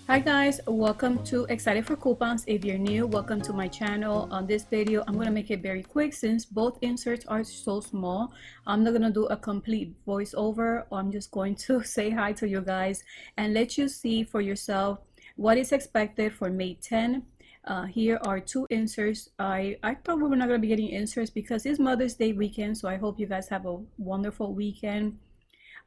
Hi guys, welcome to Excited for Coupons. If you're new, welcome to my channel. On this video, I'm gonna make it very quick since both inserts are so small. I'm not gonna do a complete voiceover. I'm just going to say hi to you guys and let you see for yourself what is expected for May 10. Here are two inserts. I thought we were not gonna be getting inserts because it's Mother's Day weekend, so I hope you guys have a wonderful weekend.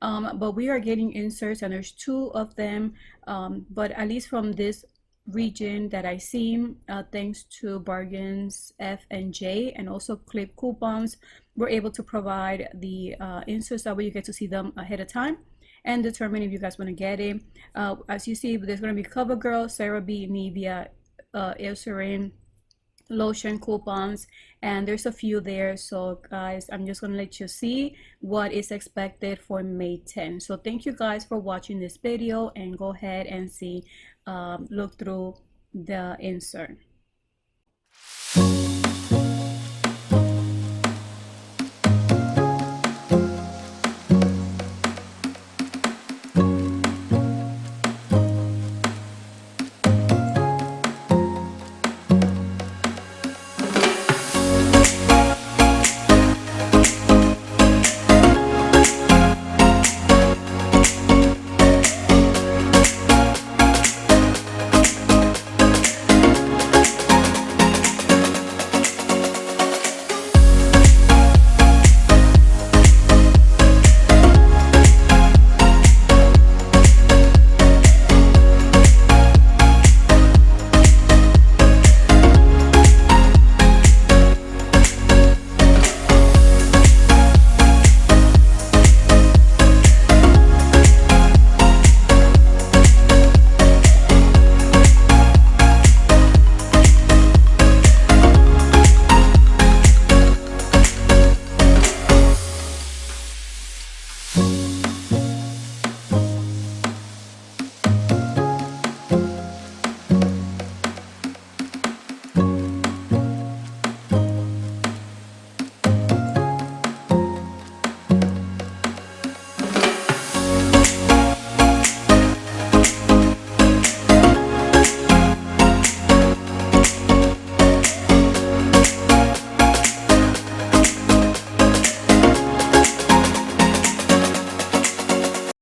But we are getting inserts and there's two of them, but at least from this region that I see, thanks to bargains F and J and also clip coupons, we're able to provide the inserts that way you get to see them ahead of time and determine if you guys want to get it. As you see, there's going to be Covergirl, CeraVe, Nivea, Eucerin, lotion coupons, and there's a few there. So guys, I'm just gonna let you see what is expected for May 10. So thank you guys for watching this video, and go ahead and see, look through the insert.